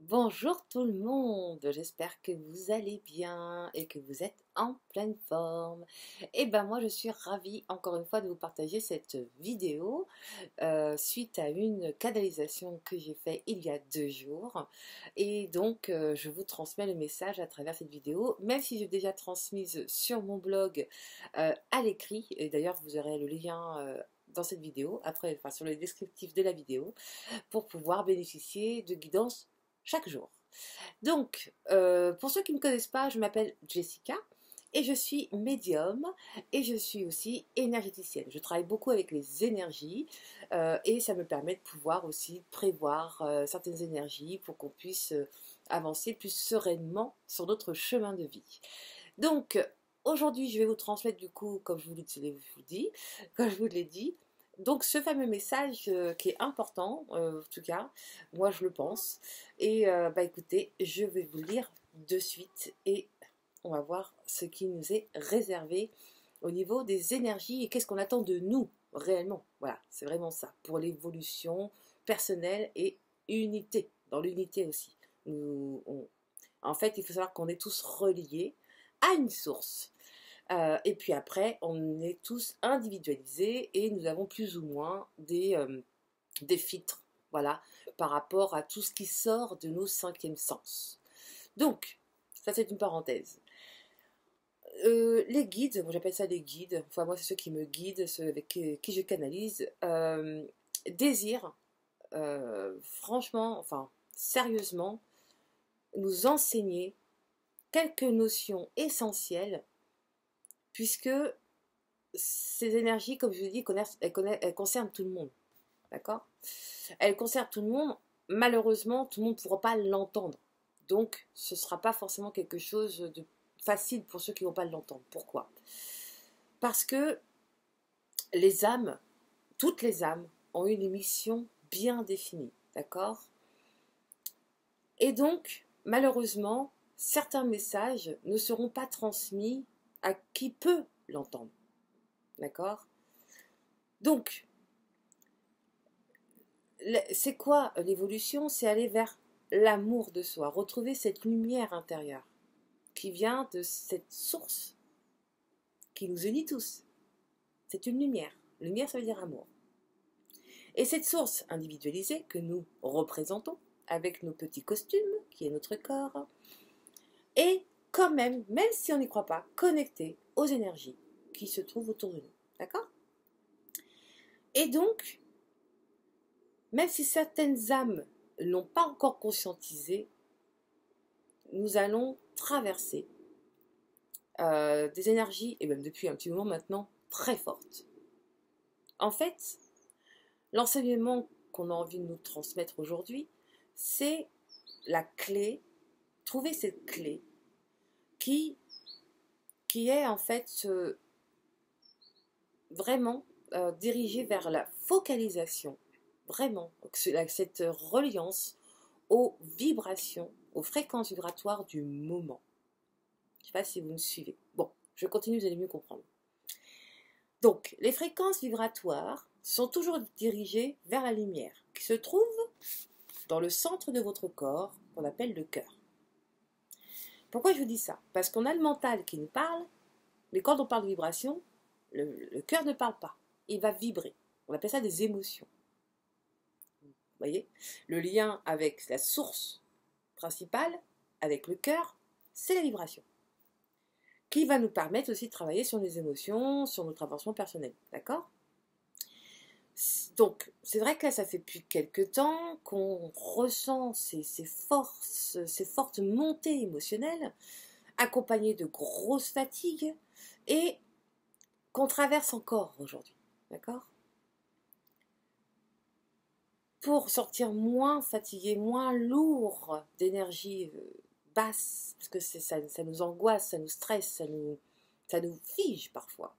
Bonjour tout le monde, j'espère que vous allez bien et que vous êtes en pleine forme. Et ben moi je suis ravie encore une fois de vous partager cette vidéo suite à une canalisation que j'ai fait il y a 2 jours. Et donc je vous transmets le message à travers cette vidéo, même si j'ai déjà transmise sur mon blog à l'écrit. Et d'ailleurs vous aurez le lien dans cette vidéo, après, enfin, sur le descriptif de la vidéo, pour pouvoir bénéficier de guidance chaque jour. Donc, pour ceux qui ne me connaissent pas, je m'appelle Jessica et je suis médium et je suis aussi énergéticienne. Je travaille beaucoup avec les énergies et ça me permet de pouvoir aussi prévoir certaines énergies pour qu'on puisse avancer plus sereinement sur notre chemin de vie. Donc, aujourd'hui, je vais vous transmettre du coup, comme je vous l'ai dit, donc ce fameux message qui est important, en tout cas, moi je le pense. Et bah écoutez, je vais vous le lire de suite et on va voir ce qui nous est réservé au niveau des énergies et qu'est-ce qu'on attend de nous réellement. Voilà, c'est vraiment ça, pour l'évolution personnelle et unité, dans l'unité aussi. En fait, il faut savoir qu'on est tous reliés à une source. Et puis après, on est tous individualisés et nous avons plus ou moins des filtres, voilà, par rapport à tout ce qui sort de nos cinquièmes sens. Donc, ça c'est une parenthèse. Les guides, moi j'appelle ça les guides, enfin moi c'est ceux qui me guident, ceux avec qui je canalise, désirent, franchement, enfin sérieusement, nous enseigner quelques notions essentielles, puisque ces énergies, comme je vous dis, elles concernent tout le monde. D'accord? Elles concernent tout le monde. Malheureusement, tout le monde ne pourra pas l'entendre. Donc, ce ne sera pas forcément quelque chose de facile pour ceux qui ne vont pas l'entendre. Pourquoi? Parce que les âmes, toutes les âmes, ont une mission bien définie. D'accord? Et donc, malheureusement, certains messages ne seront pas transmis à qui peut l'entendre. D'accord? Donc, c'est quoi l'évolution? C'est aller vers l'amour de soi, retrouver cette lumière intérieure qui vient de cette source qui nous unit tous. C'est une lumière. Lumière, ça veut dire amour. Et cette source individualisée que nous représentons avec nos petits costumes, qui est notre corps, est quand même, même si on n'y croit pas, connectée aux énergies qui se trouvent autour de nous. D'accord? Et donc, même si certaines âmes n'ont pas encore conscientisé, nous allons traverser des énergies, et même depuis un petit moment maintenant, très fortes. En fait, l'enseignement qu'on a envie de nous transmettre aujourd'hui, c'est la clé, trouver cette clé qui, qui est en fait vraiment dirigée vers la focalisation, vraiment, cette reliance aux vibrations, aux fréquences vibratoires du moment. Je ne sais pas si vous me suivez. Bon, je continue, vous allez mieux comprendre. Donc, les fréquences vibratoires sont toujours dirigées vers la lumière, qui se trouve dans le centre de votre corps, qu'on appelle le cœur. Pourquoi je vous dis ça? Parce qu'on a le mental qui nous parle, mais quand on parle de vibration, le cœur ne parle pas. Il va vibrer. On appelle ça des émotions. Vous voyez? Le lien avec la source principale, avec le cœur, c'est la vibration, qui va nous permettre aussi de travailler sur les émotions, sur notre avancement personnel. D'accord? Donc, c'est vrai que là, ça fait depuis quelques temps qu'on ressent ces fortes montées émotionnelles, accompagnées de grosses fatigues, et qu'on traverse encore aujourd'hui. D'accord? Pour sortir moins fatigué, moins lourd d'énergie basse, parce que ça nous angoisse, ça nous stresse, ça nous fige parfois.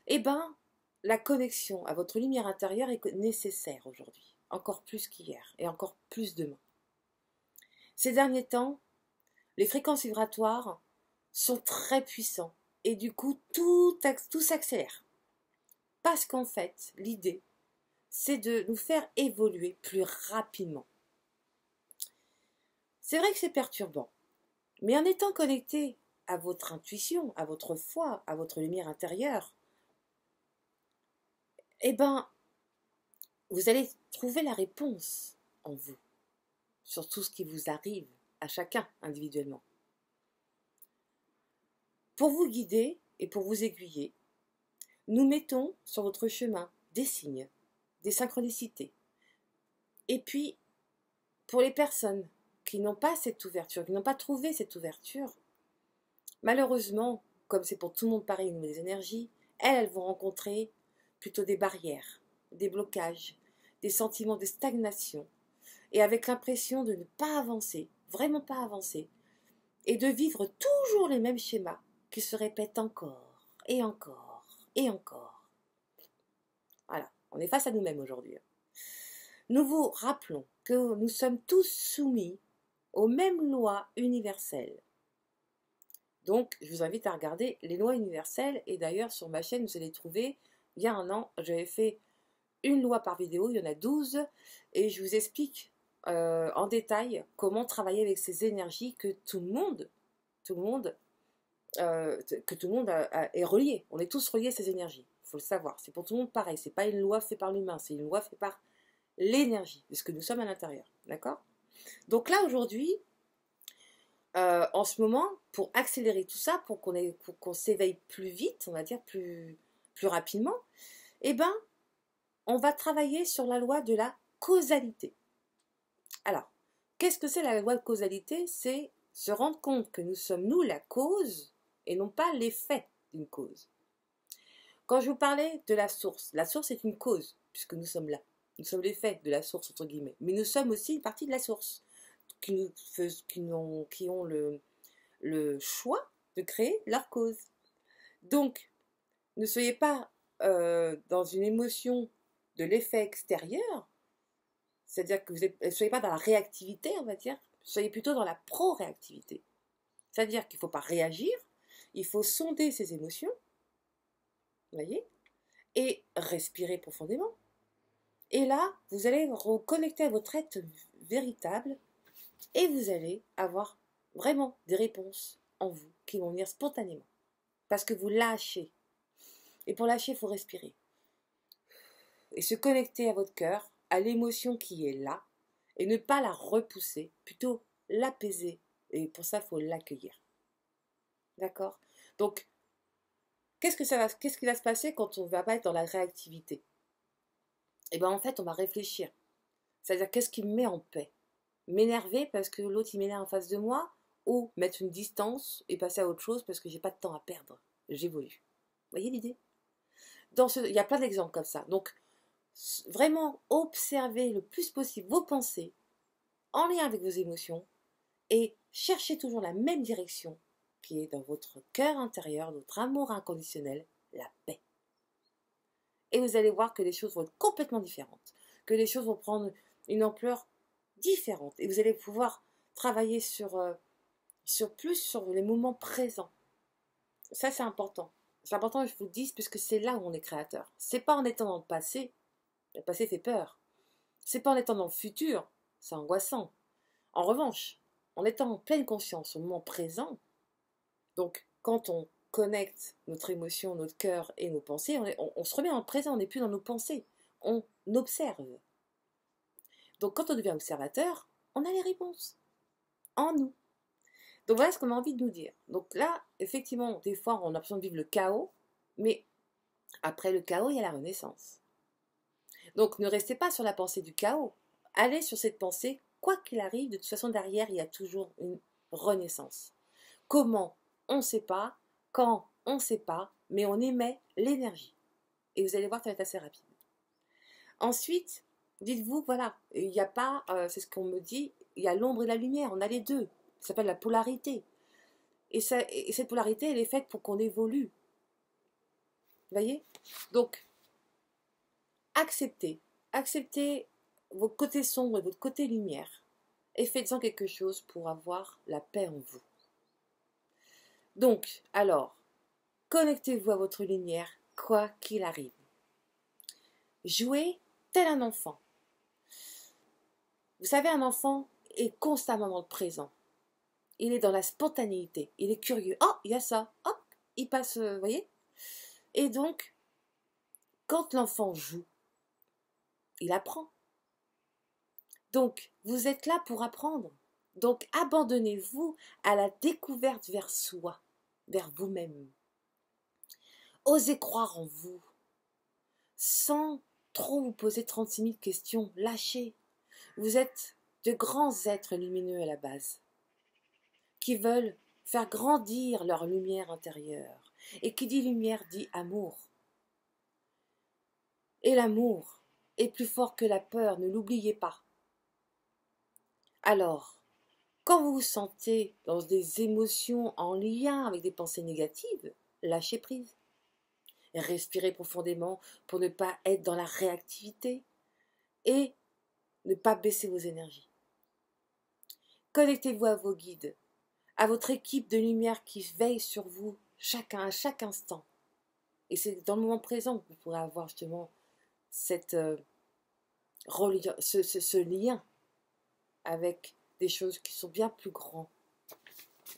Eh ben, la connexion à votre lumière intérieure est nécessaire aujourd'hui, encore plus qu'hier et encore plus demain. Ces derniers temps, les fréquences vibratoires sont très puissants et du coup tout s'accélère. Parce qu'en fait, l'idée, c'est de nous faire évoluer plus rapidement. C'est vrai que c'est perturbant, mais en étant connecté à votre intuition, à votre foi, à votre lumière intérieure, eh ben, vous allez trouver la réponse en vous, sur tout ce qui vous arrive, à chacun individuellement. Pour vous guider et pour vous aiguiller, nous mettons sur votre chemin des signes, des synchronicités. Et puis, pour les personnes qui n'ont pas cette ouverture, qui n'ont pas trouvé cette ouverture, malheureusement, comme c'est pour tout le monde pareil au niveau des énergies, elles vont rencontrer plutôt des barrières, des blocages, des sentiments de stagnation, et avec l'impression de ne pas avancer, vraiment pas avancer, et de vivre toujours les mêmes schémas qui se répètent encore, et encore, et encore. Voilà, on est face à nous-mêmes aujourd'hui. Nous vous rappelons que nous sommes tous soumis aux mêmes lois universelles. Donc, je vous invite à regarder les lois universelles. Et d'ailleurs, sur ma chaîne, vous allez trouver, il y a un an, j'avais fait une loi par vidéo, il y en a 12. Et je vous explique en détail comment travailler avec ces énergies que tout le monde est relié. On est tous reliés à ces énergies. Il faut le savoir. C'est pour tout le monde pareil. C'est pas une loi faite par l'humain, c'est une loi faite par l'énergie, puisque nous sommes à l'intérieur. D'accord? Donc là, aujourd'hui, en ce moment, pour accélérer tout ça, pour qu'on s'éveille plus vite, on va dire plus rapidement, eh ben, on va travailler sur la loi de la causalité. Alors, qu'est-ce que c'est la loi de causalité? C'est se rendre compte que nous sommes, nous, la cause et non pas l'effet d'une cause. Quand je vous parlais de la source est une cause, puisque nous sommes là. Nous sommes l'effet de la source, entre guillemets. Mais nous sommes aussi une partie de la source, qui ont le choix de créer leur cause. Donc, ne soyez pas dans une émotion de l'effet extérieur, c'est-à-dire que vous ne soyez pas dans la réactivité, on va dire, soyez plutôt dans la pro-réactivité. C'est-à-dire qu'il ne faut pas réagir, il faut sonder ses émotions, vous voyez, et respirer profondément. Et là, vous allez vous reconnecter à votre être véritable et vous allez avoir vraiment des réponses en vous qui vont venir spontanément. Parce que vous lâchez. Et pour lâcher, il faut respirer. Et se connecter à votre cœur, à l'émotion qui est là, et ne pas la repousser, plutôt l'apaiser. Et pour ça, il faut l'accueillir. D'accord? Donc, qu'est-ce qui va se passer quand on ne va pas être dans la réactivité? Eh bien, en fait, on va réfléchir. C'est-à-dire, qu'est-ce qui me met en paix? M'énerver parce que l'autre, il m'énerve en face de moi, ou mettre une distance et passer à autre chose parce que j'ai pas de temps à perdre. J'évolue. Vous voyez l'idée? Il y a plein d'exemples comme ça. Donc, vraiment, observez le plus possible vos pensées en lien avec vos émotions et cherchez toujours la même direction qui est dans votre cœur intérieur, votre amour inconditionnel, la paix. Et vous allez voir que les choses vont être complètement différentes, que les choses vont prendre une ampleur différente et vous allez pouvoir travailler sur les moments présents. Ça, c'est important. C'est important que je vous le dise puisque c'est là où on est créateur. C'est pas en étant dans le passé fait peur. C'est pas en étant dans le futur, c'est angoissant. En revanche, en étant en pleine conscience au moment présent, donc quand on connecte notre émotion, notre cœur et nos pensées, on se remet en présent, on n'est plus dans nos pensées, on observe. Donc quand on devient observateur, on a les réponses en nous. Donc voilà ce qu'on a envie de nous dire. Donc là, effectivement, des fois, on a l'impression de vivre le chaos, mais après le chaos, il y a la renaissance. Donc ne restez pas sur la pensée du chaos. Allez sur cette pensée, quoi qu'il arrive, de toute façon, derrière, il y a toujours une renaissance. Comment? On ne sait pas. Quand? On ne sait pas. Mais on émet l'énergie. Et vous allez voir, ça va être assez rapide. Ensuite, dites-vous, voilà, il n'y a pas, c'est ce qu'on me dit, il y a l'ombre et la lumière, on a les deux. Ça s'appelle la polarité. Et cette polarité, elle est faite pour qu'on évolue. Vous voyez? Donc, acceptez votre côté sombre et votre côté lumière et faites-en quelque chose pour avoir la paix en vous. Donc, alors, connectez-vous à votre lumière, quoi qu'il arrive. Jouez tel un enfant. Vous savez, un enfant, est constamment dans le présent. Il est dans la spontanéité. Il est curieux. Oh, il y a ça. Hop, il passe, vous voyez. Et donc, quand l'enfant joue, il apprend. Donc, vous êtes là pour apprendre. Donc, abandonnez-vous à la découverte vers soi, vers vous-même. Osez croire en vous, sans trop vous poser 36 000 questions. Lâchez. Vous êtes de grands êtres lumineux à la base, qui veulent faire grandir leur lumière intérieure. Et qui dit lumière dit amour. Et l'amour est plus fort que la peur, ne l'oubliez pas. Alors, quand vous vous sentez dans des émotions en lien avec des pensées négatives, lâchez prise. Respirez profondément pour ne pas être dans la réactivité et ne pas baisser vos énergies. Connectez-vous à vos guides, à votre équipe de lumière qui veille sur vous à chaque instant. Et c'est dans le moment présent que vous pourrez avoir justement ce lien avec des choses qui sont bien plus grands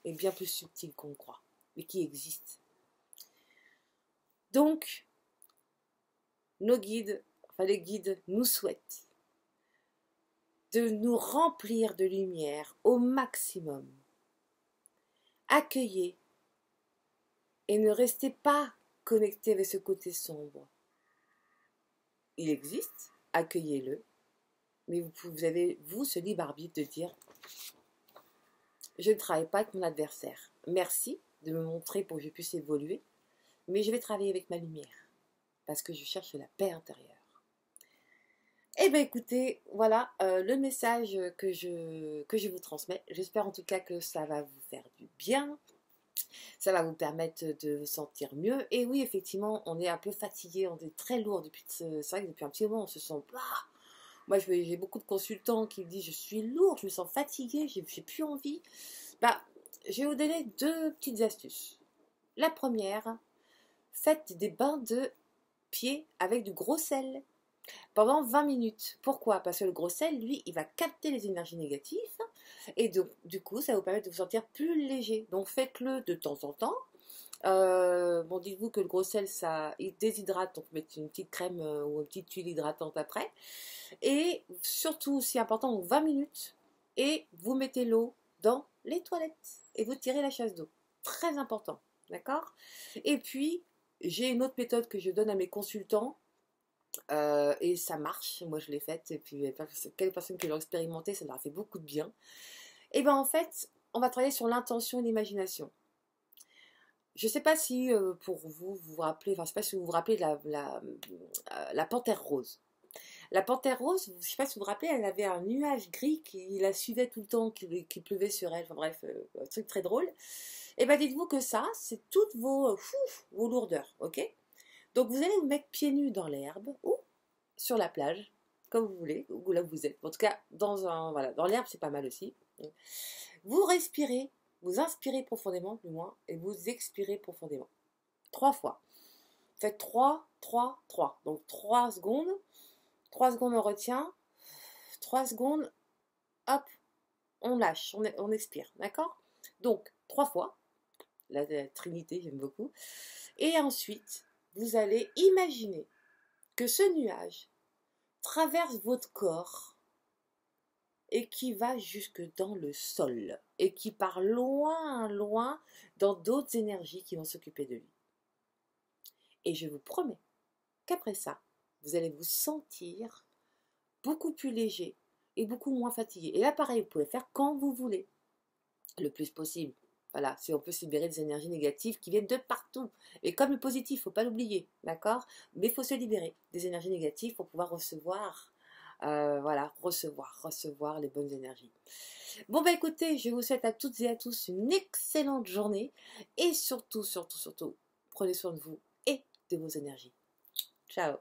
et bien plus subtiles qu'on croit, mais qui existent. Donc, les guides nous souhaitent de nous remplir de lumière au maximum. Accueillez et ne restez pas connecté avec ce côté sombre. Il existe, accueillez-le, mais vous avez, vous, ce libre arbitre de dire « Je ne travaille pas avec mon adversaire. Merci de me montrer pour que je puisse évoluer, mais je vais travailler avec ma lumière, parce que je cherche la paix intérieure. » Eh bien écoutez, voilà le message que je vous transmets. J'espère en tout cas que ça va vous faire du bien. Ça va vous permettre de vous sentir mieux. Et oui, effectivement, on est un peu fatigué, on est très lourd depuis, c'est vrai que depuis un petit moment, on se sent pas. Moi, j'ai beaucoup de consultants qui me disent, je suis lourd, je me sens fatiguée, j'ai plus envie. Bah, je vais vous donner 2 petites astuces. La première, faites des bains de pieds avec du gros sel pendant 20 minutes. Pourquoi? Parce que le gros sel, lui, il va capter les énergies négatives et donc, du coup, ça va vous permettre de vous sentir plus léger. Donc, faites-le de temps en temps. Bon, dites-vous que le gros sel, ça il déshydrate, donc mettre une petite crème ou une petite huile hydratante après. Et surtout, aussi important, donc 20 minutes, et vous mettez l'eau dans les toilettes et vous tirez la chasse d'eau. Très important, d'accord? Et puis, j'ai une autre méthode que je donne à mes consultants, et ça marche, moi je l'ai faite, et puis quelques personnes qui l'ont expérimenté, ça leur a fait beaucoup de bien. Et bien en fait, on va travailler sur l'intention et l'imagination. Je ne sais pas si pour vous, vous vous rappelez, enfin je ne sais pas si vous vous rappelez la panthère rose. La panthère rose, je ne sais pas si vous vous rappelez, elle avait un nuage gris qui la suivait tout le temps, qui pleuvait sur elle, enfin bref, un truc très drôle. Et bien dites-vous que ça, c'est toutes vos lourdeurs, ok? Donc vous allez vous mettre pieds nus dans l'herbe ou sur la plage, comme vous voulez, ou là où vous êtes. En tout cas, dans l'herbe, c'est pas mal aussi. Vous respirez, vous inspirez profondément, du moins, et vous expirez profondément. 3 fois. Faites 3, 3, 3. Donc 3 secondes. 3 secondes, on retient. 3 secondes, hop, on lâche, on expire. D'accord? Donc, 3 fois. La trinité, j'aime beaucoup. Et ensuite, vous allez imaginer que ce nuage traverse votre corps et qui va jusque dans le sol et qui part loin, loin dans d'autres énergies qui vont s'occuper de lui. Et je vous promets qu'après ça, vous allez vous sentir beaucoup plus léger et beaucoup moins fatigué. Et là, pareil, vous pouvez faire quand vous voulez, le plus possible. Voilà, si on peut se libérer des énergies négatives qui viennent de partout. Et comme le positif, il ne faut pas l'oublier, d'accord? Mais il faut se libérer des énergies négatives pour pouvoir recevoir, recevoir les bonnes énergies. Bon, bah écoutez, je vous souhaite à toutes et à tous une excellente journée. Et surtout, surtout, surtout, prenez soin de vous et de vos énergies. Ciao!